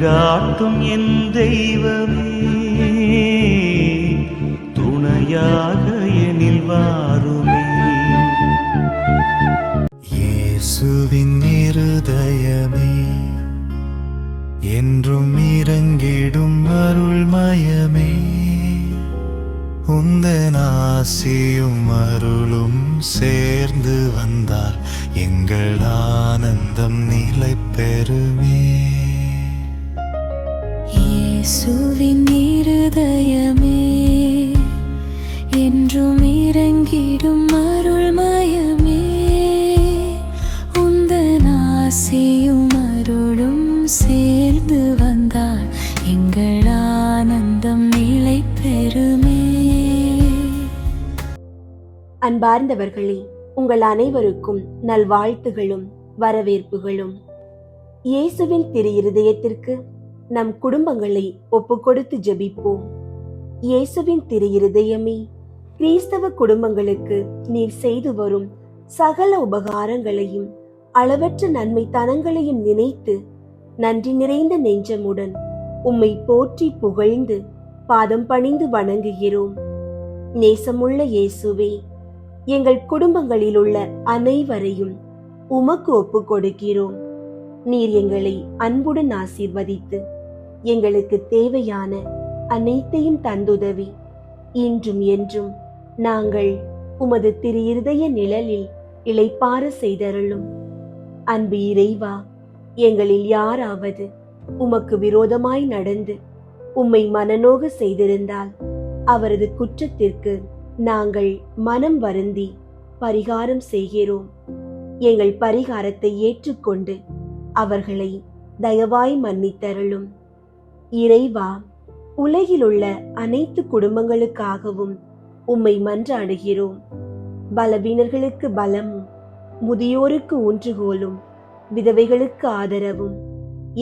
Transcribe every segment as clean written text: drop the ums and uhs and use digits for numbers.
வழிகாட்டும் என் தெய்வமே, துணையாக எனில் வாருமே. இயேசுவின் இருதயமே, என்றும் இறங்கிடும் அருள்மயமே, உந்தன் ஆசியும் அருளும் சேர்ந்து வந்தால் எங்கள் ஆனந்தம் நிலை பெறுமே. இயேசுவின் இருதயமே, என்றும் இறங்கிடும் அருள்மயமே, உந்தன் ஆசியும் அருளும் சேர்ந்து வந்தால் எங்கள் ஆனந்தம் நிலை பெறுமே. அன்பார்ந்தவர்களே, உங்கள் அனைவருக்கும் நல்வாழ்த்துகளும் வரவேற்புகளும். இயேசுவின் திரு இருதயத்திற்கு நம் குடும்பங்களை ஒப்புக்கொடுத்து ஜெபிப்போம். இயேசுவின் திரு இருதயமே, கிறிஸ்தவ குடும்பங்களுக்கு நீர் செய்து வரும் சகல உபகாரங்களையும் அளவற்ற நன்மைத்தனங்களையும் நினைத்து நன்றி நிறைந்த நெஞ்சமுடன் உம்மை போற்றி புகழ்ந்து பாதம் பணிந்து வணங்குகிறோம். நேசமுள்ள இயேசுவே, எங்கள் குடும்பங்களில் உள்ள அனைவரையும் உமக்கு ஒப்பு கொடுக்கிறோம். நீர் எங்களை அன்புடன் ஆசீர்வதித்து எங்களுக்கு தேவையான அனைத்தையும் தந்துதவி இன்றும் என்றும் நாங்கள் உமது திரு இருதய நிழலில் இளைப்பாற செய்தருளும். அன்பு இறைவா, எங்களில் யாராவது உமக்கு விரோதமாய் நடந்து உம்மை மனநோக செய்திருந்தால் அவரது குற்றத்திற்கு நாங்கள் மனம் வருந்தி பரிகாரம் செய்கிறோம். எங்கள் பரிகாரத்தை ஏற்றுக்கொண்டு அவர்களை தயவாய் மன்னித்தருளும். இறைவா, உலகிலுள்ள அனைத்து குடும்பங்களுக்காகவும் உம்மை மன்றாடுகிறோம். பலவீனர்களுக்கு பலமும், முதியோருக்கு ஊன்றுகோலும், விதவைகளுக்கு ஆதரவும்,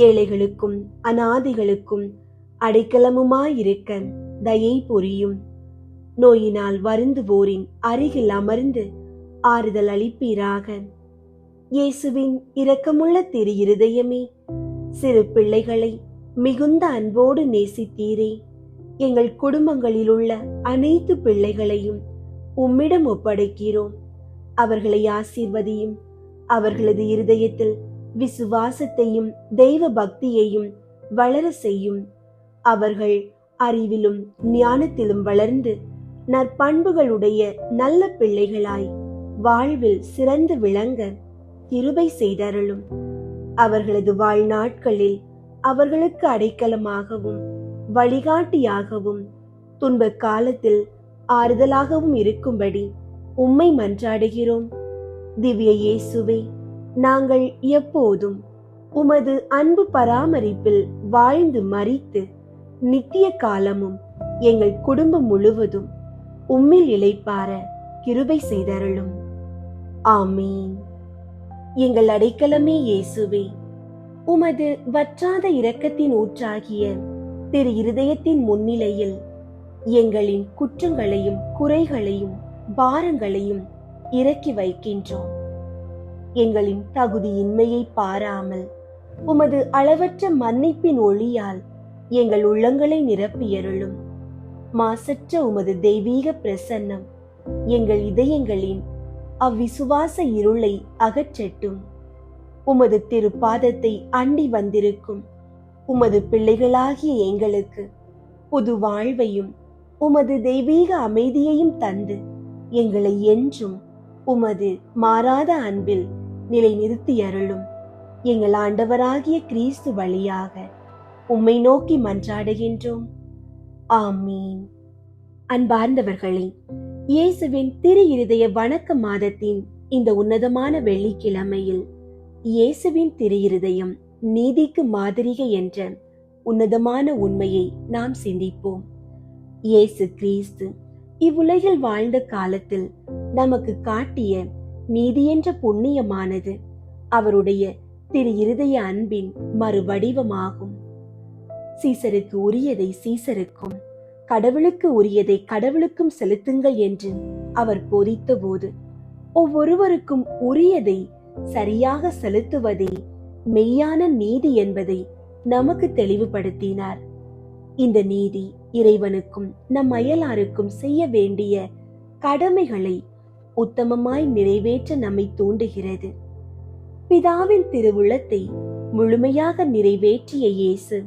ஏழைகளுக்கும் அநாதிகளுக்கும் அடைக்கலமுமாயிருக்க தயை புரியும். நோயினால் வருந்துவோரின் அருகில் அமர்ந்து ஆறுதல் அளிப்பீராக. இயேசுவின் இரக்கமுள்ள திரு இருதயமே, சிறு பிள்ளைகளை மிகுந்த அன்போடு நேசித்தீரே. எங்கள் குடும்பங்களில் உள்ள அனைத்து பிள்ளைகளையும் உம்மிடம் ஒப்படைக்கிறோம். அவர்களை ஆசீர்வதியும். அவர்களது இருதயத்தில் விசுவாசத்தையும் தெய்வ பக்தியையும் வளர செய்யும். அவர்கள் அறிவிலும் ஞானத்திலும் வளர்ந்து நற்பண்புகளுடைய நல்ல பிள்ளைகளாய் வாழ்வில் சிறந்து விளங்க கிருபை செய்தருளும். அவர்களது வாழ்நாட்களில் அவர்களுக்கு அடைக்கலமாகவும் வழிகாட்டியாகவும் துன்ப காலத்தில் ஆறுதலாகவும் இருக்கும்படி உம்மை மன்றாடுகிறோம். திவ்ய இயேசுவே, நாங்கள் எப்போதும் உமது அன்பு பராமரிப்பில் வாழ்ந்து மரித்து நித்திய காலமும் எங்கள் குடும்பம் முழுவதும் உம்மில் இளைப்பார கிருபை செய்தருளும். ஆமீன். எங்கள் அடைக்கலமே இயேசுவே, உமது வற்றாத இரக்கத்தின் ஊற்றாகிய திரு இருதயத்தின் முன்னிலையில் எங்களின் குற்றங்களையும் குறைகளையும் பாரங்களையும் இறக்கி வைக்கின்றோம். எங்களின் தகுதியின்மையை பாராமல் உமது அளவற்ற மன்னிப்பின் ஒளியால் எங்கள் உள்ளங்களை நிரப்பியருளும். மாசற்ற உமது தெய்வீக பிரசன்னம் எங்கள் இதயங்களின் அவ்விசுவாச இருளை அகற்றட்டும். உமது திருப்பாதத்தை அண்டி வந்திருக்கும் உமது பிள்ளைகளாகிய எங்களுக்கு புது வாழ்வையும் உமது தெய்வீக அமைதியையும் தந்து எங்களை என்றும் உமது மாறாத அன்பில் நிலை நிறுத்தியருளும். எங்கள் ஆண்டவராகிய கிறிஸ்து வழியாக உம்மை நோக்கி மன்றாடுகின்றோம். ஆமீன். அன்பார்ந்தவர்களே, இயேசுவின் திரு இருதய வணக்க மாதத்தின் இந்த உன்னதமான வெள்ளிக்கிழமையில் இயேசுவின் திரு இருதயம் நீதிக்கு மாதிரிகை என்ற உன்னதமான உண்மையை நாம் சிந்திப்போம். இயேசு கிறிஸ்து இவ்வுலகில் வாழ்ந்த காலத்தில் நமக்கு காட்டிய நீதி என்ற புண்ணியமானது அவருடைய திரு இருதய அன்பின் மறுவடிவமாகும். சீசருக்கு உரியதை சீசருக்கும் கடவுளுக்கு உரியதை கடவுளுக்கும் செலுத்துங்கள் என்று அவர் போதித்த போது ஒவ்வொருவருக்கும் உரியதை சரியாக செலுத்துவதே மெய்யான நீதி என்பதை நமக்கு தெளிவுபடுத்தினார். இந்த நீதி இறைவனுக்கும் நம் அயலாருக்கும் செய்ய வேண்டிய கடமைகளை உத்தமமாய் நிறைவேற்ற நம்மை தூண்டுகிறது. பிதாவின் திருவுளத்தை முழுமையாக நிறைவேற்றிய இயேசு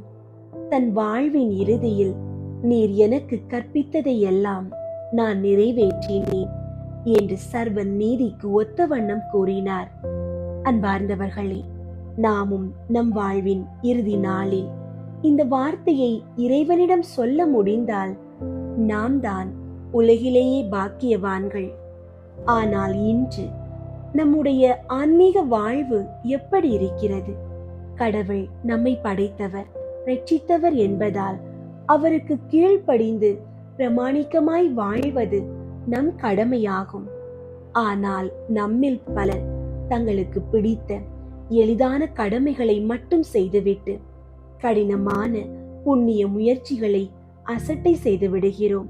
தன் வாழ்வின் இறுதியில், நீர் எனக்கு கற்பித்ததை எல்லாம் நான் நிறைவேற்றினேன் என்று சர்வ நீதிக்கு ஒத்த வண்ணம் கூறினார். அன்பார்ந்தவர்களே, நாமும் நம் வாழ்வின் இறுதி நாளில் இந்த வார்த்தையை இறைவனிடம் சொல்ல முடிந்தால் நாம் தான் உலகிலேயே பாக்கியவான்கள். ஆனால் இன்று நம்முடைய ஆன்மீக வாழ்வு எப்படி இருக்கிறது? கடவுள் நம்மை படைத்தவர், ரட்சித்தவர் என்பதால் அவருக்கு கீழ்ப்படிந்து பிரமாணிக்கமாய் வாழ்வது நம் கடமையாகும். ஆனால் நம்மில் பலர் தங்களுக்கு பிடித்த எளிதான கடமைகளை மட்டும் செய்துவிட்டு கடினமான புண்ணிய முயற்சிகளை அசட்டை செய்து விடுகிறோம்.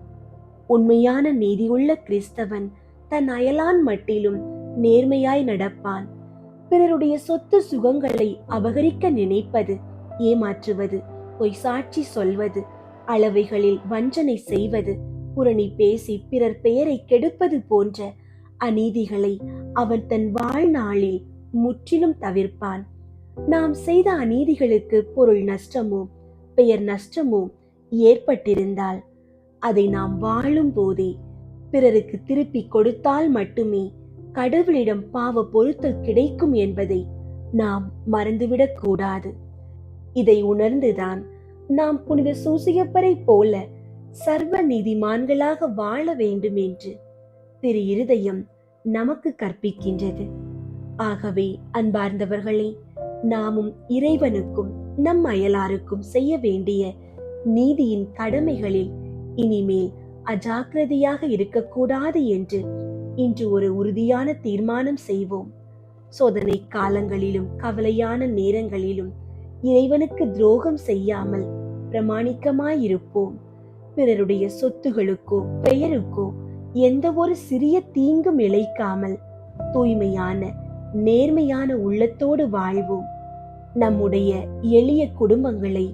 உண்மையான நீதியுள்ள கிறிஸ்தவன் தன் அயலான் மட்டிலும் நேர்மையாய் நடப்பான். பிறருடைய சொத்து சுகங்களை அபகரிக்க நினைப்பது, ஏமாற்றுவது, பொய் சாட்சி சொல்வது, அளவைகளில் வஞ்சனை செய்வது, புரணி பேசி பிறர் பெயரை கெடுப்பது போன்ற அநீதிகளை அவன் தன் வாழ்நாளில் முற்றிலும் தவிர்ப்பான். நாம் செய்த அநீதிகளுக்கு பொருள் நஷ்டமோ பெயர் நஷ்டமோ ஏற்பட்டிருந்தால் அதை நாம் வாழும் போதே பிறருக்கு திருப்பி கொடுத்தால் மட்டுமே கடவுளிடம் பாவ பொறுத்தல் கிடைக்கும் என்பதை நாம் மறந்துவிடக் கூடாது. இதை உணர்ந்துதான் நாம் புனித சூசியப்பரை போல சர்வ நீதிமான்களாக வாழ வேண்டும் என்று திரு இருதயம் நமக்கு கற்பிக்கின்றது. ஆகவே அன்பார்ந்தவர்களே, நாமும் இறைவனுக்கும் நம் அயலாருக்கும் செய்ய வேண்டிய நீதியின் கடமைகளில் இனிமேல் அஜாக்கிரதையாக இருக்கக்கூடாது என்று இன்று ஒரு உறுதியான தீர்மானம் செய்வோம். சோதனை காலங்களிலும் கவலையான நேரங்களிலும் இறைவனுக்கு துரோகம் செய்யாமல் பிரமாணிக்கமாயிருப்போம். பிறருடைய சொத்துகளுக்கோ பெயருக்கோ எந்த ஒரு சிறிய தீங்கும் இழைக்காமல் தூய்மையான நேர்மையான உள்ளத்தோடு வாழ்வோம். நம்முடைய எளிய குடும்பங்களை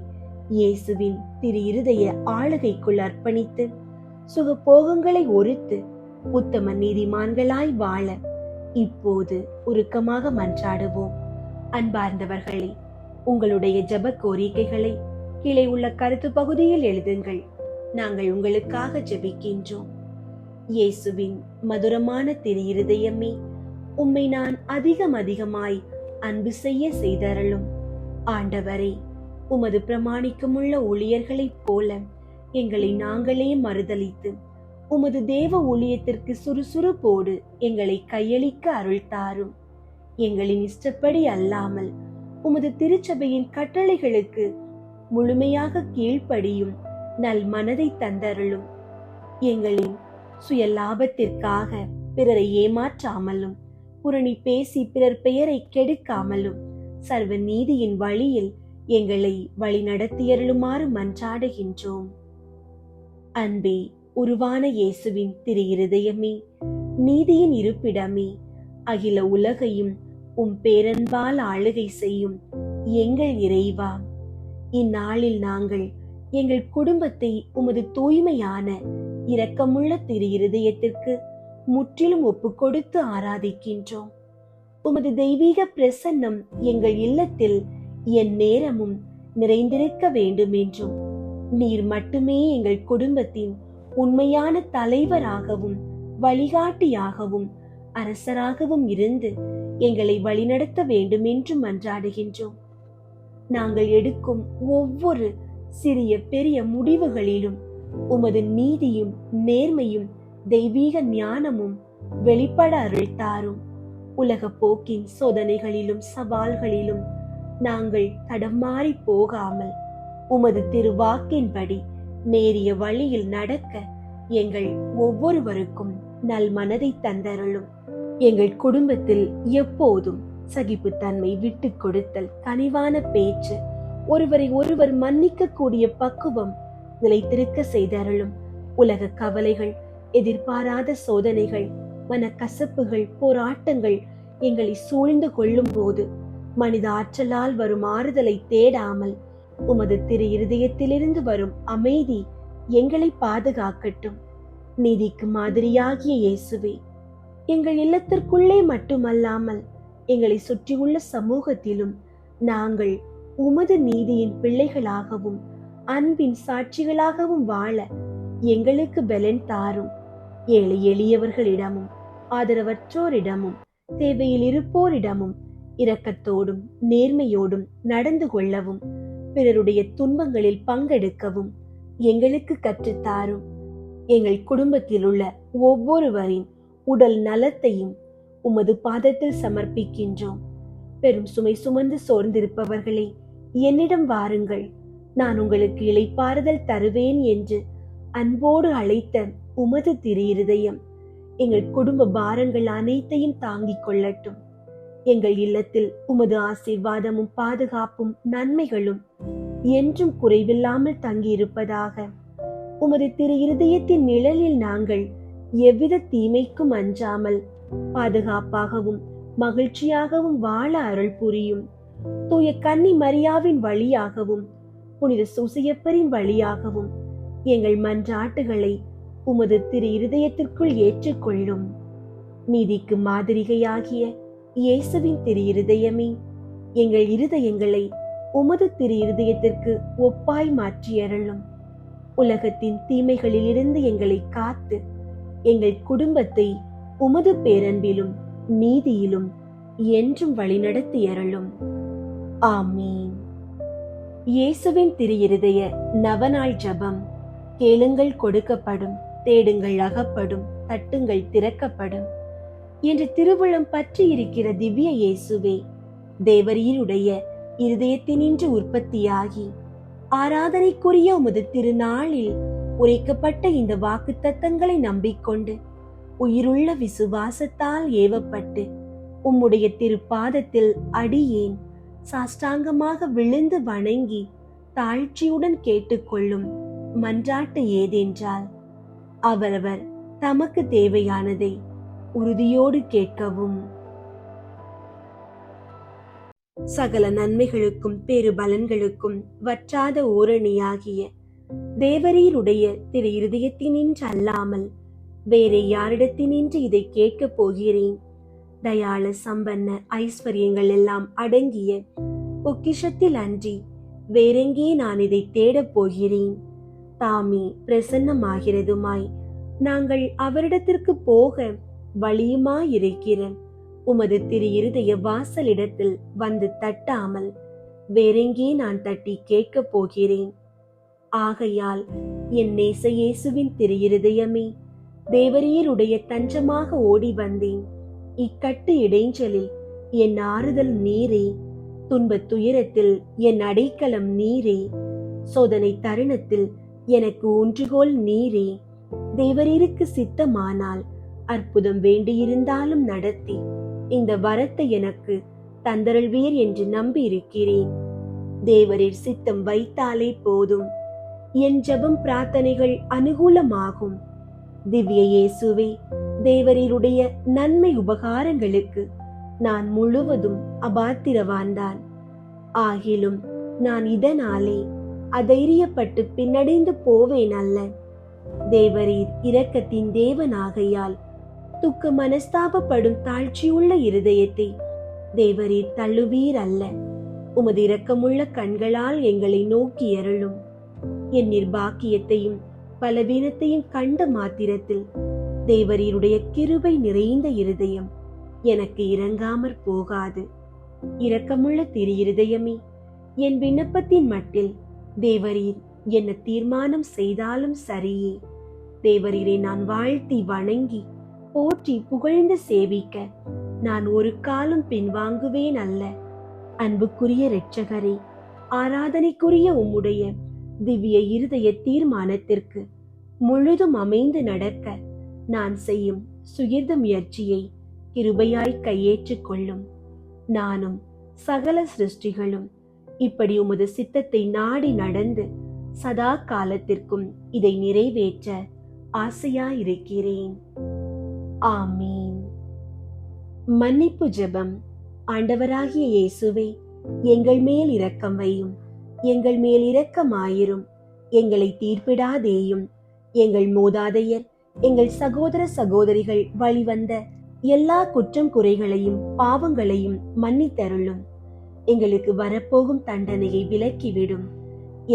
இயேசுவின் திரு இருதய ஆளுகைக்குள் அர்ப்பணித்து சுகபோகங்களை ஒருத்து உத்தம நீதிமான்களாய் வாழ இப்போது உருக்கமாக மன்றாடுவோம். அன்பார்ந்தவர்களே, உங்களுடைய ஜெப கோரிக்கைகளை கீழே உள்ள கருத்து பகுதியில் எழுதுங்கள். நாங்கள் உங்களுக்காக ஜெபிக்கின்றோம். இயேசுவின் மதுரமான திரு இருதயமே, உம்மை நான் அதிகமாய் அன்பு செய்ய செய்தருளும். ஆண்டவரே, உமது பிரமாணிக்கமுள்ள ஊழியர்களைப் போல எங்களை நாங்களே மறுதலித்து உமது தேவ ஊழியத்திற்கு சுறுசுறுப்போடு எங்களை கையளிக்க அருள் தாரும். எங்களின் இஷ்டப்படி அல்லாமல் உமது திருச்சபையின் கட்டளைகளுக்கு முழுமையாக கீழ்ப்படியும் நல் மனதை தந்தருளும். எங்களின் சுய லாபத்திற்காக பிறரை ஏமாற்றாமலும் புரணி பேசி பிறர் பெயரை கெடுக்காமலும் சர்வ நீதியின் வழியில் எங்களை வழி நடத்தியருளுமாறு மன்றாடுகின்றோம். அன்பே, உருவான இயேசுவின் திரு இருதயமே, நீதியின் இருப்பிடமே, அகில உலகையும் உம் பேரன்பால் ஆளுகை செய்யும் எங்கள் இறைவா, இந்நாளில் நாங்கள் எங்கள் குடும்பத்தை உமது தூய்மையான இரக்கமுள்ள திரு இருதயத்திற்கு முற்றிலும் ஒப்புக்கொடுத்து ஆராதிக்கின்றோம். உமது தெய்வீக பிரசன்னம் எங்கள் இல்லத்தில் என் நேரமும் நிறைந்திருக்க வேண்டும் என்றும், நீர் மட்டுமே எங்கள் குடும்பத்தின் உண்மையான தலைவராகவும் வழிகாட்டியாகவும் அரசராகவும் இருந்து எங்களை வழிநடத்த வேண்டும் என்று மன்றாடுகின்றோம். நாங்கள் எடுக்கும் ஒவ்வொரு சிறிய பெரிய முடிவுகளிலும் உமது நீதியும் நேர்மையும் தெய்வீக ஞானமும் வெளிப்பட அருள் தாரும். உலக போக்கின் சோதனைகளிலும் சவால்களிலும் நாங்கள் தடமாறி போகாமல் உமது திருவாக்கின்படி நேரிய வழியில் நடக்க எங்கள் ஒவ்வொருவருக்கும் நல் மனதை தந்தருளும். எங்கள் குடும்பத்தில் எப்போதும் சகிப்புத்தன்மை, விட்டு கொடுத்தல், கனிவான பேச்சு, ஒருவரை ஒருவர் மன்னிக்க கூடிய பக்குவம் நிலைத்திருக்க செய்தருளும். உலக கவலைகள், எதிர்பாராத சோதனைகள், மனக்கசப்புகள், போராட்டங்கள் எங்களை சூழ்ந்து கொள்ளும் போது மனித ஆற்றலால் வரும் ஆறுதலை தேடாமல் உமது திரு இருதயத்திலிருந்து வரும் அமைதி எங்களை பாதுகாக்கட்டும். நீதிக்கு மாதிரியாகிய இயேசுவே, எங்கள் இல்லத்திற்குள்ளே மட்டுமல்லாமல் எங்களை சுற்றியுள்ள சமூகத்திலும் நாங்கள் உமது நீதியின் பிள்ளைகளாகவும் அன்பின் சாட்சிகளாகவும் வாழ எங்களுக்கு பலன் தாரும். ஏழை எளியவர்களிடமும் ஆதரவற்றோரிடமும் தேவையில் இருப்போரிடமும் இரக்கத்தோடும் நேர்மையோடும் நடந்து கொள்ளவும் பிறருடைய துன்பங்களில் பங்கெடுக்கவும் எங்களுக்கு கற்றுத்தாரும். எங்கள் குடும்பத்தில் உள்ள ஒவ்வொருவரின் உடல் நலத்தையும் உமது பாதத்தில் சமர்ப்பிக்கின்றோம். பெரும் சுமை சுமந்து சோர்ந்திருப்பவர்களே, என்னிடம் வாருங்கள், நான் உங்களுக்கு இளைப்பாறுதல் தருவேன் என்று அன்போடு அழைத்த உமது திரு இருதயம் எங்கள் குடும்ப பாரங்கள் அனைத்தையும் தாங்கிக் கொள்ளட்டும். எங்கள் இல்லத்தில் உமது ஆசீர்வாதமும் பாதுகாப்பும் நன்மைகளும் என்றும் குறைவில்லாமல் தங்கியிருப்பதாக. உமது திரு இருதயத்தின் நிழலில் நாங்கள் எவ்வித தீமைக்கும் அஞ்சாமல் பாதுகாப்பாகவும் மகிழ்ச்சியாகவும் வாழ அருள் புரியும். தூய கன்னி மரியாவின் வழியாகவும் புனித சூசையப்பரின் வழியாகவும் எங்கள் மன்றாட்டுகளை உமது திரு இருதயத்திற்குள் ஏற்றுக்கொள்ளும். நீதிக்கு மாதிரிகையாகிய இயேசுவின் திரு இருதயமே, எங்கள் இருதயங்களை உமது திரு இருதயத்திற்கு ஒப்பாய் மாற்றியருளும். உலகத்தின் தீமைகளிலிருந்து எங்களை காத்து எங்கள் குடும்பத்தை உமது பேரன்பிலும் நீதியிலும் என்றும் வழிநடத்தியருளும். ஆமீன். இயேசுவின் திரு இருதய நவநாள் ஜெபம். கேளுங்கள் கொடுக்கப்படும், தேடுங்கள் அகப்படும், தட்டுங்கள் திறக்கப்படும் என்று திருவுளம் பற்றி இருக்கிற திவ்ய இயேசுவே, தேவரீருடைய இருதயத்தினின்று உற்பத்தியாகி ஆராதனைக்குரிய உமது திருநாளில் உரைக்கப்பட்ட இந்த வாக்கு தத்தங்களை நம்பிக்கொண்டு உயிருள்ள விசுவாசத்தால் ஏவப்பட்டு உம்முடைய திருப்பாதத்தில் அடியேன் சாஷ்டாங்கமாக விழுந்து வணங்கி தாழ்ச்சியுடன் கேட்டுக்கொள்ளும் மன்றாட்டு ஏதென்றால், அவரவர் தமக்கு தேவையானதை உறுதியோடு கேட்கவும். சகல நன்மைகளுக்கும் பேரு பலன்களுக்கும் வற்றாத ஓரணியாகிய தேவரீருடைய திரு இருதயத்தினின்று அல்லாமல் வேற யாரிடத்தினின்று இதை கேட்கப் போகிறேன். தயாள சம்பன்ன ஐஸ்வர்யங்கள் எல்லாம் அடங்கிய பொக்கிஷத்தில் அன்றி வேறெங்கே நான் இதை தேடப் போகிறேன். தாமே பிரசன்னமாகிறதுமாய் நாங்கள் அவரிடத்திற்கு போக வழியுமாயிருக்கிற உமது திரு இருதய வாசலிடத்தில் வந்து தட்டாமல் வேறெங்கே நான் தட்டி கேட்கப் போகிறேன். ஆகையால் என் நேச இயேசுவின் திரு இருதயமே, தேவரீருடைய தஞ்சமாக ஓடி வந்தேன். இக்கட்டு இடைஞ்சலில் என் ஆறுதல் நீரே, துன்பத் துயரத்தில் என் அடைக்கலம் நீரே, சோதனை தருணத்தில் எனக்கு ஊன்றுகோல் நீரே. தேவரீருக்கு சித்தமானால் அற்புதம் வேண்டியிருந்தாலும் நடத்தி இந்த வரத்தை எனக்கு தந்தருள்வீர் என்று நம்பி இருக்கிறேன். தேவரீர் சித்தம் வைத்தாலே போதும், என் ஜெபம் பிரார்த்தனைகள் அனுகூலமாகும். திவ்ய இயேசுவே, தேவரீருடைய நன்மை உபகாரங்களுக்கு நான் முழுவதும் அபாத்திரவான்தான். ஆகிலும் நான் இதனாலே அதைரியப்பட்டு பின்னடைந்து போவேன் அல்ல. தேவரீர் இரக்கத்தின் தேவனாகையால் துக்க மனஸ்தாபப்படும் தாழ்ச்சியுள்ள இருதயத்தை தேவரீர் தள்ளுவீர் அல்ல. உமது இரக்கமுள்ள கண்களால் எங்களை நோக்கி அருளும். என் நிர்பாக்கியத்தையும் பலவீனத்தையும் கண்ட மாத்திரத்தில் தேவரீருடைய கிருபை நிறைந்த இருதயம் எனக்கு இரங்காமற் போகாது. இரக்கமுள்ள திரு இருதயமே, என் விண்ணப்பத்தின் மட்டில் தேவரீர் என்ன தீர்மானம் செய்தாலும் சரியே. தேவரீரை நான் வாழ்த்தி வணங்கி போற்றி புகழ்ந்து சேவிக்க நான் ஒரு காலம் பின்வாங்குவேன் அல்ல. அன்புக்குரிய இரட்சகரே, ஆராதனைக்குரிய உம்முடைய திவ்ய இருதய தீர்மானத்திற்கு முழுதும் அமைந்து நடக்க நான் செய்யும் சுகிர்த முயற்சியை கிருபையாய் கையேற்றுக் கொள்ளும். நானும் சகல சிருஷ்டிகளும் இப்படி உமது சித்தத்தை நாடி நடந்து சதா காலத்திற்கும் இதை நிறைவேற்ற ஆசையாயிருக்கிறேன். ஆமீன். மன்னிப்பு ஜெபம். ஆண்டவராகிய இயேசுவே, எங்கள் மேல் இரக்கம் வையும். எங்கள் மேல் இரக்கமாயிரும். எங்களை தீர்ப்பிடாதேயும். எங்கள் மூதாதையர் எங்கள் சகோதர சகோதரிகள் வழிவந்த எல்லா குற்றம் குறைகளையும் பாவங்களையும் மன்னித்தருளும். எங்களுக்கு வரப்போகும் தண்டனையை விலக்கிவிடும்.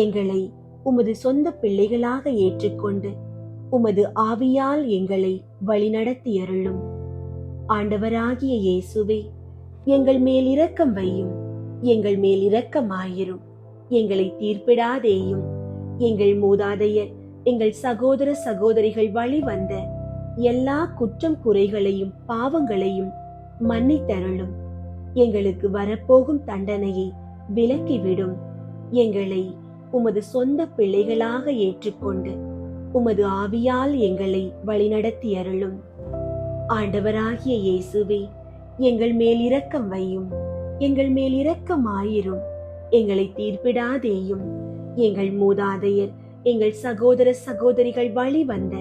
எங்களை உமது சொந்த பிள்ளைகளாக ஏற்றுக்கொண்டு உமது ஆவியால் எங்களை வழிநடத்தியருளும். ஆண்டவராகிய இயேசுவே, எங்கள் மேல் இரக்கம் வையும். எங்கள் மேல் இரக்கமாயிரும். எங்களை தீர்ப்பிடாதேயும். எங்கள் மூதாதையர் எங்கள் சகோதர சகோதரிகள் வழிவந்த எல்லா குற்றம் குறைகளையும் பாவங்களையும் மன்னித்தருளும். எங்களுக்கு வரப்போகும் தண்டனையை விலக்கிவிடும். எங்களை உமது சொந்த பிள்ளைகளாக ஏற்றுக்கொண்டு உமது ஆவியால் எங்களை வழிநடத்தியருளும். ஆண்டவராகிய இயேசுவே, எங்கள் மேல் இரக்கம் வையும். எங்கள் மேல் இரக்கமாயிரும். எங்களை தீர்ப்பிடாதேயும். எங்கள் மூதாதையர் எங்கள் சகோதர சகோதரிகள் வழிவந்த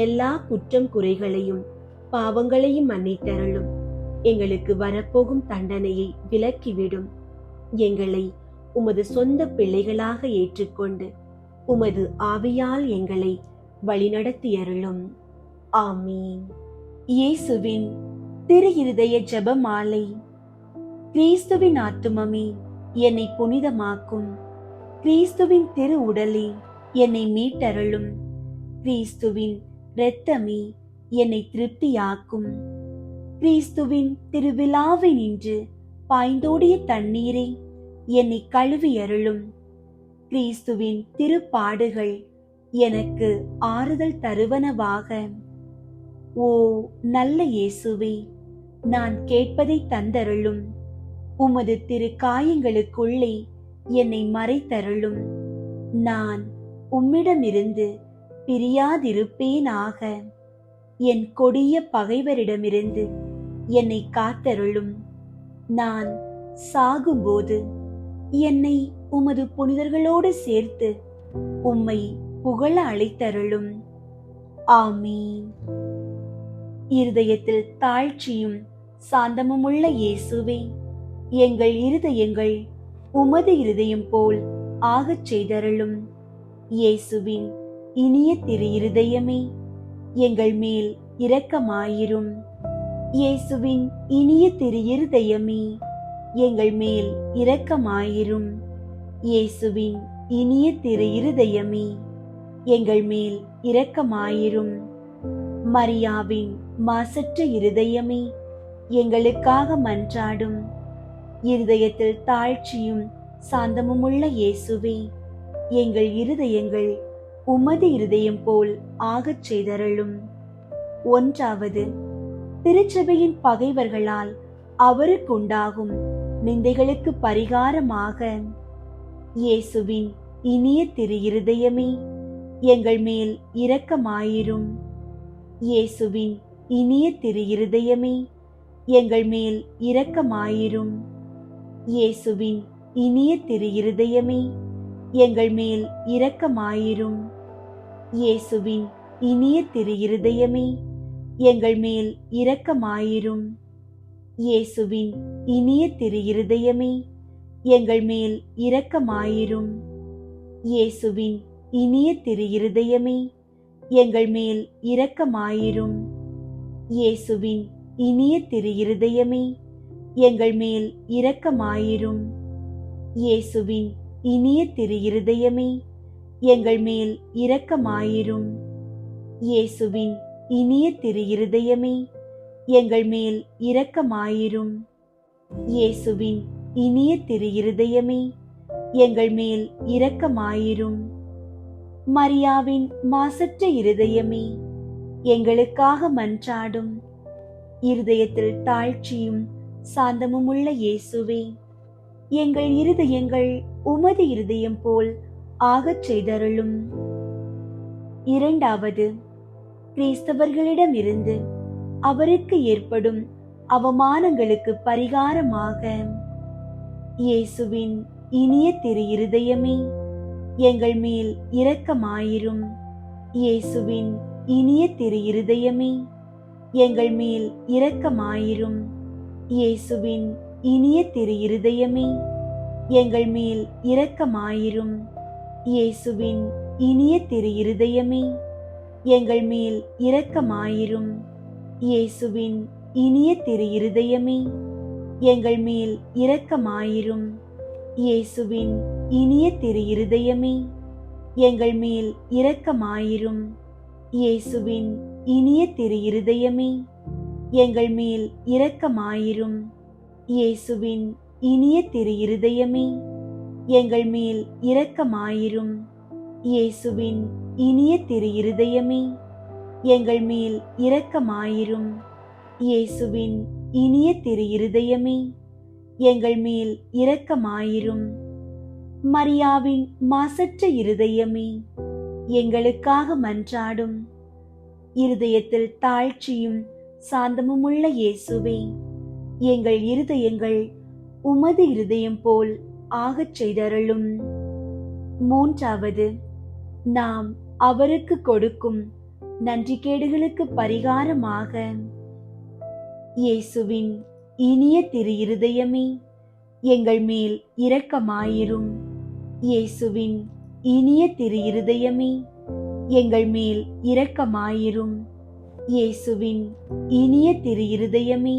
எல்லா குற்றம் குறைகளையும் பாவங்களையும் மன்னித்தருளும். எங்களுக்கு வரப்போகும் தண்டனையை விலக்கிவிடும். எங்களை உமது சொந்த பிள்ளைகளாக ஏற்றுக்கொண்டு உமது ஆவியால் எங்களை வழிநடத்தியருளும். ஆமீன். இயேசுவின் திரு இருதய ஜெபமாலை. கிறிஸ்துவின் ஆத்துமமே, என்னை புனிதமாக்கும். கிறிஸ்துவின் திரு உடலே, என்னை மீட்டருளும். கிறிஸ்துவின் இரத்தமே, என்னை திருப்தியாக்கும். கிறிஸ்துவின் திருவிழாவை நின்று பாய்ந்தோடிய தண்ணீரை என்னை கழுவியருளும். கிறிஸ்துவின் திருப்பாடுகள் எனக்கு ஆறுதல் தருவனவாக. ஓ நல்ல இயேசுவே, நான் கேட்பதை தந்தருளும். உமது திரு காயங்களுக்குள்ளே என்னை மறைத்தருளும். நான் உம்மிடமிருந்து பிரியாதிருப்பேனாக. என் கொடிய பகைவரிடமிருந்து என்னை காத்தருளும். நான் சாகும்போது என்னை உமது புனிதர்களோடு சேர்த்து உம்மை புகழ அழைத்தருளும். ஆமீன். இருதயத்தில் தாழ்ச்சியும் சாந்தமுமுள்ள இயேசுவே, எங்கள் இருதயங்கள் உமது இருதயம் போல் ஆகச் செய்தருளும். இயேசுவின் இனிய திரு இருதயமே, எங்கள் மேல் இரக்கமாயிரும். இயேசுவின் இனிய திரு இருதயமே, எங்கள் மேல் இரக்கமாயிரும். இயேசுவின் இனிய திரு இருதயமே, எங்கள் மேல் இரக்கமாயிரும். மரியாவின் மாசற்ற இருதயமே, எங்களுக்காக மன்றாடும். இருதயத்தில் தாழ்ச்சியும் சாந்தமுமுள்ள இயேசுவே, எங்கள் இருதயங்கள் உமது இருதயம் போல் ஆகச் செய்தருளும். 1. திருச்சபையின் பகைவர்களால் அவருக்குண்டாகும் நிந்தைகளுக்கு பரிகாரமாக. இயேசுவின் இனிய திரு இருதயமே, எங்கள் மேல் இரக்கமாயிரும். இயேசுவின் இனிய திரு இருதயமே, எங்கள் மேல் இரக்கமாயிரும். இயேசுவின் இனிய திரு இருதயமே, எங்கள் மேல் இரக்கமாயிரும். இயேசுவின் இனிய திரு இருதயமே, எங்கள் மேல் இரக்கமாயிரும். இயேசுவின் இனிய திரு இருதயமே, எங்கள் மேல் இரக்கமாயிரும். இயேசுவின் இனிய திரு இருதயமே, எங்கள் மேல் இரக்கமாயிரும். இயேசுவின் இனிய திரு இருதயமே, எங்கள் மேல் இரக்கமாயிரும். இயேசுவின் இனிய திரு இருதயமே, எங்கள் மேல் இரக்கமாயிரும். இயேசுவின் இனிய திரு இருதயமே, எங்கள் மேல் இரக்கமாயிரும். இயேசுவின் இனிய திரு இருதயமே, எங்கள் மேல் இரக்கமாயிரும். மரியாவின் மாசற்ற இருதயமே, எங்களுக்காக மன்றாடும். இருதயத்தில் தாழ்ச்சியும் சாந்தமுமுள்ள இயேசுவே, எங்கள் இருதயங்கள் உமது இருதயம் போல் ஆகச் செய்தருளும். 2. கிறிஸ்தவர்களிடமிருந்து அவருக்கு ஏற்படும் அவமானங்களுக்கு பரிகாரமாக. இயேசுவின் இனிய திரு இருதயமே, எங்கள் மேல் இரக்கமாயிரும். இயேசுவின் இனிய திரு இருதயமே, எங்கள் மேல் இரக்கமாயிரும். இயேசுவின் இனிய திரு இருதயமே, எங்கள் மேல் இரக்கமாயிரும். இயேசுவின் இனிய திரு இருதயமே, எங்கள் மேல் இரக்கமாயிரும். இயேசுவின் இனிய திரு இருதயமே, எங்கள் மேல் இரக்கமாயிரும். இயேசுவின் இனிய திரு இருதயமே, எங்கள் மேல் இரக்கமாயிரும். இயேசுவின் இனிய திரு இருதயமே, எங்கள் மேல் இரக்கமாயிரும். இயேசுவின் இனிய திரு இருதயமே, எங்கள் மேல் இரக்கமாயிரும். இயேசுவின் இனிய திரு இருதயமே, எங்கள் மேல் இரக்கமாயிரும். இயேசுவின் இனிய திரு இருதயமே, எங்கள் மேல் இரக்கமாயிரும். மரியாவின் மாசற்ற இருதயமே, எங்களுக்காக மன்றாடும். இருதயத்தில் தாழ்ச்சியும் சாந்தமுமுள்ள இயேசுவே, எங்கள் இருதயங்கள் உமது இருதயம் போல் ஆகச் செய்தருளும். மூன்றாவது, நாம் அவருக்கு கொடுக்கும் நன்றிகேடுகளுக்கு பரிகாரமாக இயேசுவின் இனிய திரு இருதயமே, எங்கள் மேல் இரக்கமாயிரும். இயேசுவின் இனிய திரு இருதயமே, எங்கள் மேல் இரக்கமாயிரும். இயேசுவின் இனிய திரு இருதயமே,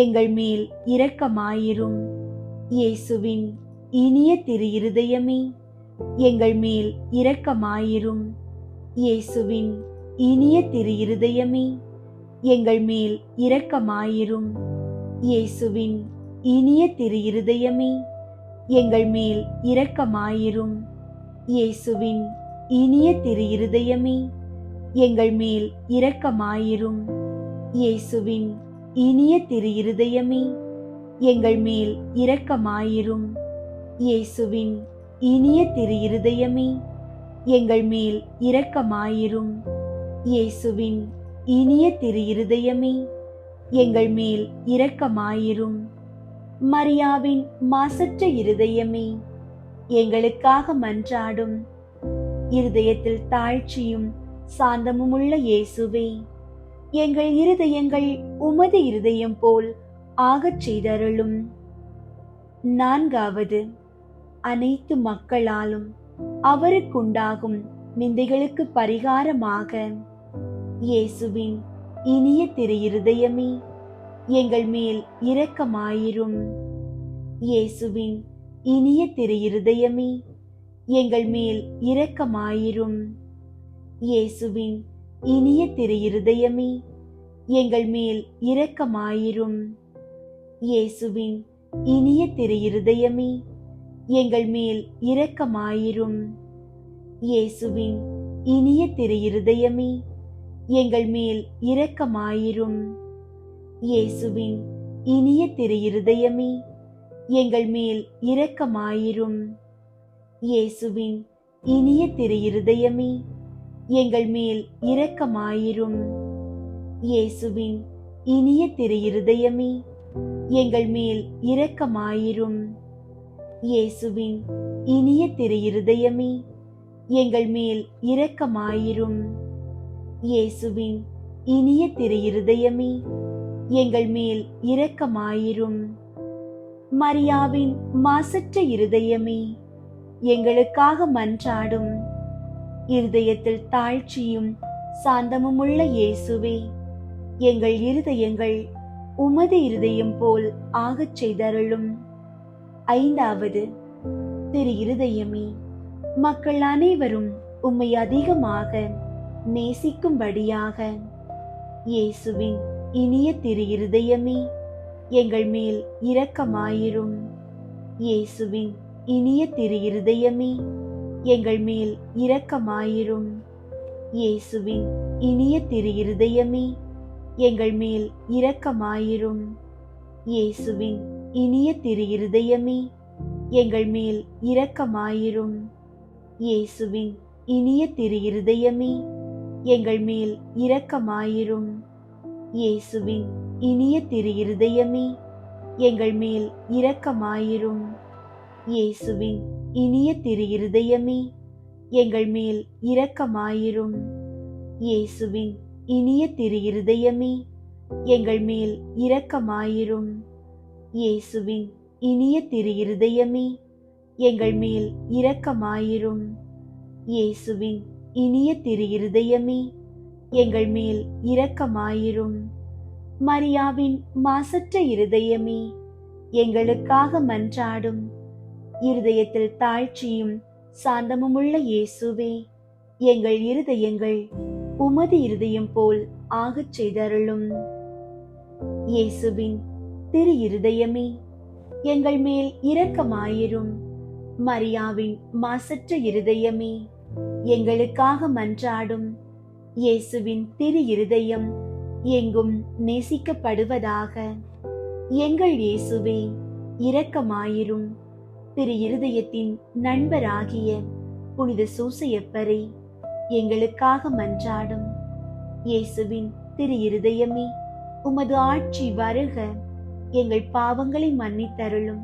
எங்கள் மேல் இரக்கமாயிரும். இயேசுவின் இனிய திரு இருதயமே, எங்கள் மேல் இரக்கமாயிரும். இயேசுவின் இனிய திரு இருதயமே, எங்கள் மேல் இரக்கமாயிரும். இயேசுவின் இனிய திரு இருதயமே, எங்கள் மேல் இரக்கமாயிரும். இயேசுவின் இனிய திரு இருதயமே, எங்கள் மேல் இரக்கமாயிரும். இயேசுவின் இனிய திரு இருதயமே, எங்கள் மேல் இரக்கமாயிரும். இயேசுவின் இனிய திரு இருதயமே, எங்கள் மேல் இரக்கமாயிரும். இயேசுவின் இனிய திரு இருதயமே, எங்கள் மேல் இரக்கமாயிரும். மரியாவின் மாசற்ற இருதயமே, எங்களுக்காக மன்றாடும். இருதயத்தில் தாழ்ச்சியும் சாந்தமுமுள்ள இயேசுவே, எங்கள் இருதயங்கள் உமது இருதயம் போல் ஆகச் செய்தருளும். நான்காவது, அனைத்து மக்களாலும் அவருக்குண்டாகும் நிந்தைகளுக்கு பரிகாரமாக இயேசுவின் இனிய திரு இருதயமே, எங்கள் மேல் இரக்கமாயிரும். இயேசுவின் இனிய திரு இருதயமே, எங்கள் மேல் இரக்கமாயிரும். இயேசுவின் இனிய திரு இருதயமே, எங்கள் மேல் இரக்கமாயிரும். இயேசுவின் இனிய திரு இருதயமே, எங்கள் மேல் இரக்கமாயிரும். இயேசுவின் இனிய திரு இருதயமே, எங்கள் மேல் இரக்கமாயிரும். இயேசுவின் இனிய திரு இருதயமே, எங்கள் மேல் இரக்கமாயிரும். இயேசுவின் இனிய திரு இருதயமே, எங்கள் மேல் இரக்கமாயிரும். இயேசுவின் இனிய திரு இருதயமே, எங்கள் மேல் இரக்கமாயிரும். இயேசுவின் இனிய திரு இருதயமே, எங்கள் மேல் இரக்கமாயிரும். இயேசுவின் இனிய திரு இருதயமே, எங்கள் மேல் இரக்கமாயிரும். மரியாவின் மாசற்ற இருதயமே, எங்களுக்காக மன்றாடும். இருதயத்தில் தாழ்ச்சியும் சாந்தமுமுள்ள இயேசுவே, எங்கள் இருதயங்கள் உமது இருதயம் போல் ஆகச் செய்தருளும். ஐந்தாவது, திரு இருதயமே, மக்கள் அனைவரும் உம்மை அதிகமாக நேசிக்கும்படியாக இயேசுவின் இனிய திரு இருதயமே, எங்கள் மேல் இரக்கமாயிரும். இயேசுவின் இனிய திரு இருதயமே, எங்கள் மேல் இரக்கமாயிரும். இயேசுவின் இனிய திரு இருதயமே, எங்கள் மேல் இரக்கமாயிரும். இயேசுவின் இனிய திரு இருதயமே, எங்கள் மேல் இரக்கமாயிரும். இயேசுவின் இனிய திரு இருதயமே, எங்கள் மேல் இரக்கமாயிரும். இயேசுவின் இனிய திரு இருதயமே, எங்கள் மேல் இரக்கமாயிரும். இயேசுவின் இனிய திரு இருதயமே, எங்கள் மேல் இரக்கமாயிரும். இயேசுவின் இனிய திரு இருதயமே, எங்கள் மேல் இரக்கமாயிரும். இயேசுவின் இனிய திரு இருதயமே, எங்கள் மேல் இரக்கமாயிரும். இயேசுவின் இனிய திரு இருதயமே, எங்கள் மேல் இரக்கமாயிரும். மரியாவின் மாசற்ற இருதயமே, எங்களுக்காக மன்றாடும். இருதயத்தில் தாழ்ச்சியும் சாந்தமுமுள்ள இயேசுவே, எங்கள் இருதயங்கள் உமது இருதயம் போல் ஆகச் செய்தருளும். இயேசுவின் திரு இருதயமே, எங்கள் மேல் இரக்கமாயிரும். மரியாவின் மாசற்ற இருதயமே, எங்களுக்காக மன்றாடும். இயேசுவின் திரு இருதயம் எங்கும் நேசிக்கப்படுவதாக. எங்கள் இயேசுவே, இரக்கமாயிரும். திரு இருதயத்தின் நண்பராகிய புனித சூசையப்பரே, எங்களுக்காக மன்றாடும். இயேசுவின் திரு இருதயமே, உமது ஆட்சி வருக. எங்கள் பாவங்களை மன்னித்தருளும்.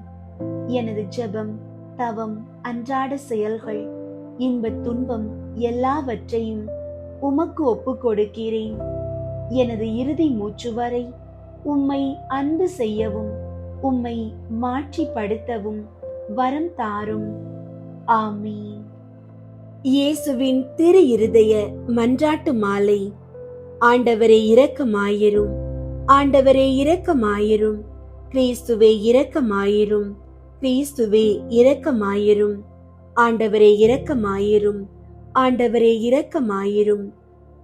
எனது ஜெபம், தவம், அன்றாட செயல்கள், இன்பத் துன்பம் எல்லாவற்றையும் உமக்கு ஒப்புக் கொடுக்கிறேன். எனது இறுதி மூச்சு வரை உம்மை அன்பு செய்யவும் உம்மை மாற்றிப்படுத்தவும் வரம் தாரும். ஆமீன். இயேசுவின் திரு இருதய மன்றாட்டு மாலை. ஆண்டவரே இரக்கமாயிரும். ஆண்டவரே இரக்கமாயிரும். கிறிஸ்துவே இரக்கமாயிரும். கிறிஸ்துவே இரக்கமாயிரும். ஆண்டவரே இரக்கமாயிரும். ஆண்டவரே இரக்கமாயிரும்.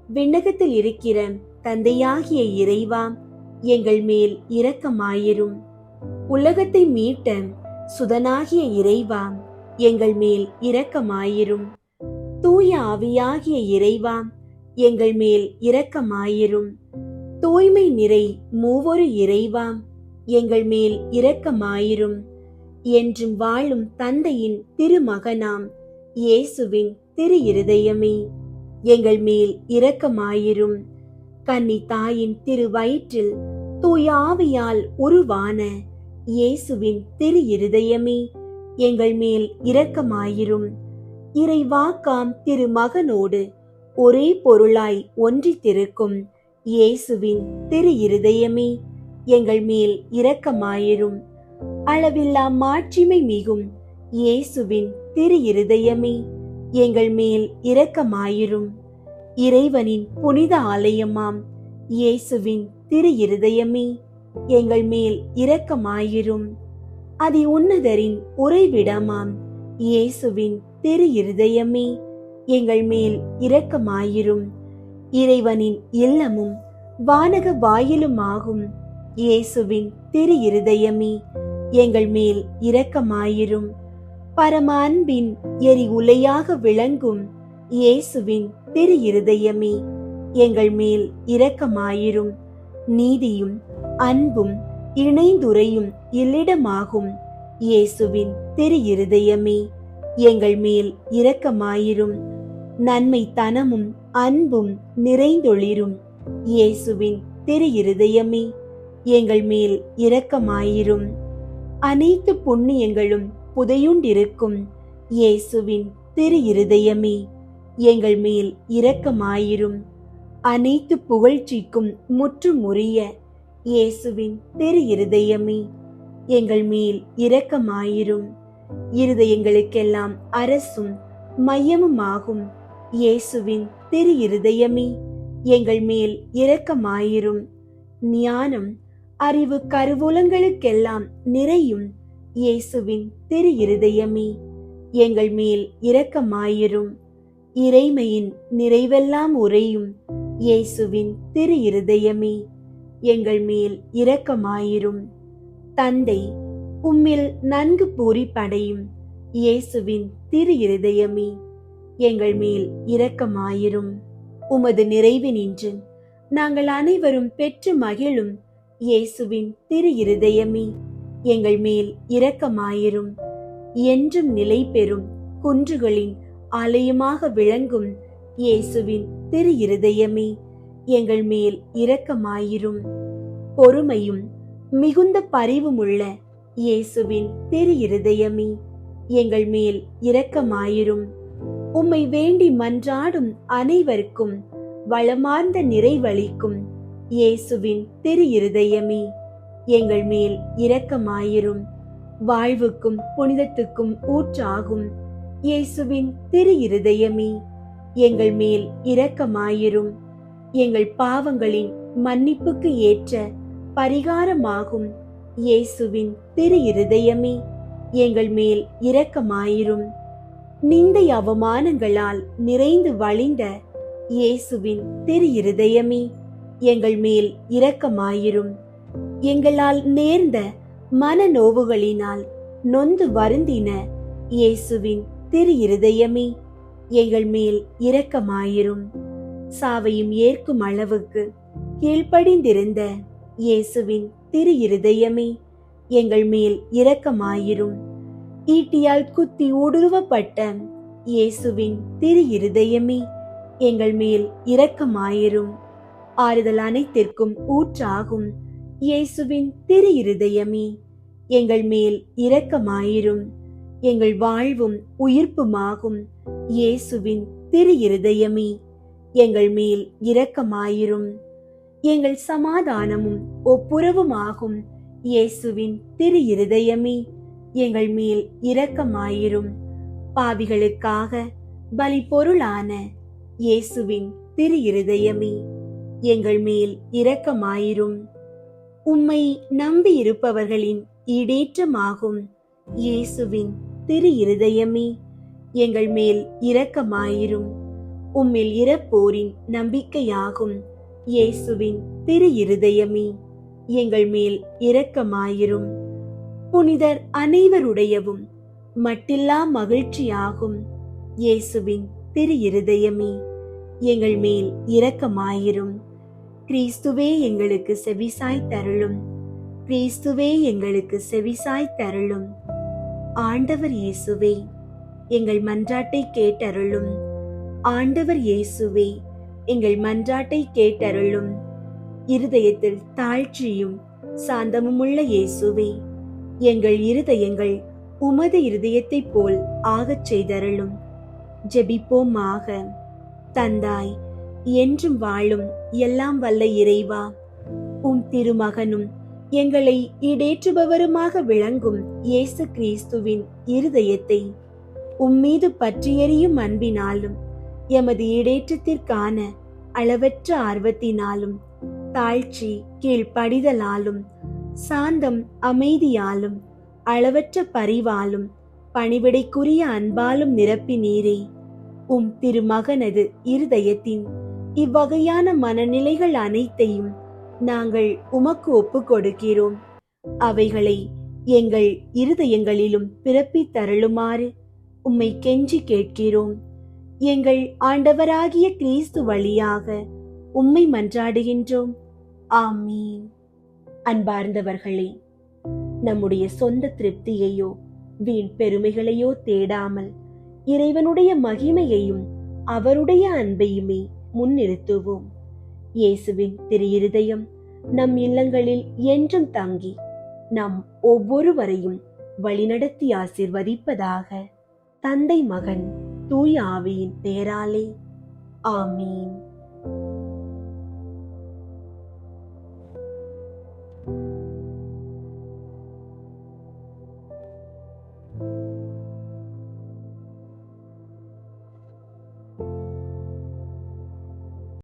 விண்ணகத்தில் இருக்கிற தந்தையாகிய இறைவா, எங்கள் மேல் இரக்கமாயிரும். உலகத்தை மீட்ட சுதனாகிய இறைவா, எங்கள் மேல் இரக்கமாயிரும். தூய ஆவியாகிய இறைவா, எங்கள் மேல் இரக்கமாயிரும். தூய்மை நிறை மூவொரு இறைவா, எங்கள் மேல் இரக்கமாயிரும். என்றும் வாழும் தந்தையின் திருமகனாம் இயேசுவின் திரு இருதயமே, எங்கள் மேல் இரக்கமாயிரும். கன்னி தாயின் திரு வயிற்றில் தூய ஆவியால் உருவான இயேசுவின் திரு இருதயமே, எங்கள் மேல் இரக்கமாயிரும். இறைவாக்காம் திருமகனோடு ஒரே பொருளாய் ஒன்றித்திருக்கும் இயேசுவின் திரு இருதயமே, எங்கள் மேல் இரக்கமாயிரும். அளவில்லா மாட்சிமை மிகும் இயேசுவின் திரு இருதயமே, எங்கள் மேல் இரக்கமாயிரும். இறைவனின் புனித ஆலயமாம் இயேசுவின் திரு இருதயமே, எங்கள் மேல் இரக்கமாயிரும். அதி உன்னதரின் உறைவிடமாம் இயேசுவின் திரு இருதயமே, எங்கள் மேல் இரக்கமாயிரும். இறைவனின் இல்லமும் வானக வாயிலுமாகும் இயேசுவின் திரு இருதயமே, எங்கள் மேல் இரக்கமாயிரும். பரம அன்பின் எரி உலையாக விளங்கும் இயேசுவின் திரு இருதயமே, எங்கள் மேல் இரக்கமாயிரும். நீதியும் அன்பும் இணைந்துரையும் இல்லிடமாகும் இயேசுவின் திரு இருதயமே, எங்கள் மேல் இரக்கமாயிரும். நன்மை தனமும் அன்பும் நிறைந்தொளிரும் இயேசுவின் திரு இருதயமே, எங்கள் மேல் இரக்கமாயிரும். அனைத்து புண்ணியங்களும் புதையுண்டிருக்கும் இயேசுவின் திரு இருதயமே, எங்கள் மேல் இரக்கமாயிரும். அனைத்து புகழ்ச்சிக்கும் முற்றுமுறிய இயேசுவின் திரு இருதயமே, எங்கள் மேல் இரக்கமாயிரும். இருதயங்களுக்கெல்லாம் அரசும் மையமுமாகும் இயேசுவின் திரு இருதயமே, எங்கள் மேல் இரக்கமாயிரும். ஞானம் அறிவு கருவூலங்களுக்கெல்லாம் நிறையும் இயேசுவின் திரு இருதயமே, எங்கள் மேல் இரக்கமாயிரும். இறைமையின் நிறைவெல்லாம் உறையும் இயேசுவின் திரு இருதயமே, எங்கள் மேல் இரக்கமாயிரும். தந்தை உம்மில் நன்கு பூரிப்படையும் இயேசுவின் திரு இருதயமே, எங்கள் மேல் இரக்கமாயிரும். உமது நிறைவினின்று நாங்கள் அனைவரும் பெற்று மகிழும் இயேசுவின் திரு இருதயமே, எங்கள் மேல் இரக்கமாயிரும். என்றும் நிலை பெறும் குன்றுகளின் ஆலயமாக விளங்கும் இயேசுவின் திரு இருதயமே, எங்கள் மேல் இரக்கமாயிரும். பொறுமையும் மிகுந்த பரிவுமுள்ள இயேசுவின் திரு இருதயமே, எங்கள் மேல் இரக்கமாயிரும். உம்மை வேண்டி மன்றாடும் அனைவருக்கும் வளமார்ந்த நிறைவளிக்கும் இயேசுவின் திரு இருதயமே, எங்கள் மேல் இரக்கமாயிரும். வாழ்வுக்கும் புனிதத்துக்கும் ஊற்றாகும் இயேசுவின் திரு இருதயமே, எங்கள் மேல் இரக்கமாயிரும். எங்கள் பாவங்களின் மன்னிப்புக்கு ஏற்ற பரிகாரமாகும் இயேசுவின் திரு இருதயமே, எங்கள் மேல் இரக்கமாயிரும். நிந்தை அவமானங்களால் நிறைந்து வழிந்த இயேசுவின் திரு இருதயமே, எங்கள் மேல் இரக்கமாயிரும். எங்களால் நேர்ந்த மனநோவுகளினால் நொந்து வருந்தின இயேசுவின் திரு இருதயமே, எங்கள் மேல் இரக்கமாயிரும். சாவையும் ஏற்கும் அளவுக்கு கீழ்ப்படிந்திருந்த இயேசுவின் திரு இருதயமே, எங்கள் மேல் இரக்கமாயிரும். ஈட்டியால் குத்தி ஊடுருவப்பட்ட இயேசுவின் திரு இருதயமே, எங்கள் மேல் இரக்கமாயிரும். ஆறுதல் அனைத்திற்கும் ஊற்றாகும் இயேசுவின் திரு இருதயமே, எங்கள் மேல் இரக்கமாயிரும். எங்கள் வாழ்வும் உயிர்ப்புமாகும் இயேசுவின் திரு இருதயமே, எங்கள் மேல் இரக்கமாயிரும். எங்கள் சமாதானமும் ஒப்புரவுமாகும் இயேசுவின் திரு இருதயமே, எங்கள் மேல் இரக்கமாயிரும். பாவிகளுக்காக பலி பொருளான இயேசுவின் திரு இருதயமே, எங்கள் மேல் இரக்கமாயிரும். உம்மை நம்பி இருப்பவர்களின் ஈடேற்றமாகும் இயேசுவின் திரு இருதயமே, எங்கள் மேல் இரக்கமாயிரும். உம்மில் இறப்போரின் நம்பிக்கையாகும் இயேசுவின் திரு இருதயமே, எங்கள் மேல் இரக்கமாயிரும். புனிதர் அனைவருடையவும் மட்டில்லா மகிழ்ச்சியாகும் இயேசுவின் திரு இருதயமே, எங்கள் மேல் இரக்கமாயிரும். கிறிஸ்துவே எங்களுக்கு செவிசாய் தருளும். கிறிஸ்துவே எங்களுக்கு செவிசாய் தருளும். ஆண்டவர் இயேசுவே, எங்கள் மன்றாட்டை கேட்டருளும். ஆண்டவர் இயேசுவே, எங்கள் மன்றாட்டை கேட்டருளும். இருதயத்தில் தாழ்ச்சியும் சாந்தமுமுள்ள இயேசுவே, எங்கள் இருதயங்கள் உமது இருதயத்தைப் போல் ஆகச் செய்தருளும். ஜெபிப்போமாக. தந்தாய், என்றும் வாழும் எல்லாம் வல்ல இறைவா, உம் திருமகனும் எங்களை ஈடேற்றுபவருமாக விளங்கும் இயேசு கிறிஸ்துவின் இருதயத்தை உம்மீது பற்றியெறியும் அன்பினாலும் எமது ஈடேற்றத்திற்கான அளவற்ற ஆர்வத்தினாலும் தாழ்ச்சி கீழ்ப்படிதலாலும் சாந்தம் அமைதியாலும் அளவற்ற பரிவாலும் பணிவிடைக்குரிய அன்பாலும் நிரப்பினீரே. உம் திருமகனது இருதயத்தின் இவ்வகையான மனநிலைகள் அனைத்தையும் நாங்கள் உமக்கு ஒப்பு கொடுக்கிறோம். அவைகளை எங்கள் இருதயங்களிலும் பிறப்பித்தருளுமாறு உம்மை கெஞ்சி கேட்கிறோம். எங்கள் ஆண்டவராகிய கிறிஸ்து வழியாக உம்மை மன்றாடுகின்றோம். ஆமீன். அன்பார்ந்தவர்களே, நம்முடைய சொந்த திருப்தியையோ வீண் பெருமைகளையோ தேடாமல் இறைவனுடைய மகிமையையும் அவருடைய அன்பையுமே முன்னிறுத்துவோம். இயேசுவின் திரு இருதயம் நம் இல்லங்களில் என்றும் தங்கி நம் ஒவ்வொருவரையும் வழிநடத்தி ஆசீர்வதிப்பதாக. தந்தை, மகன், தூய ஆவியின் பெயராலே. ஆமீன்.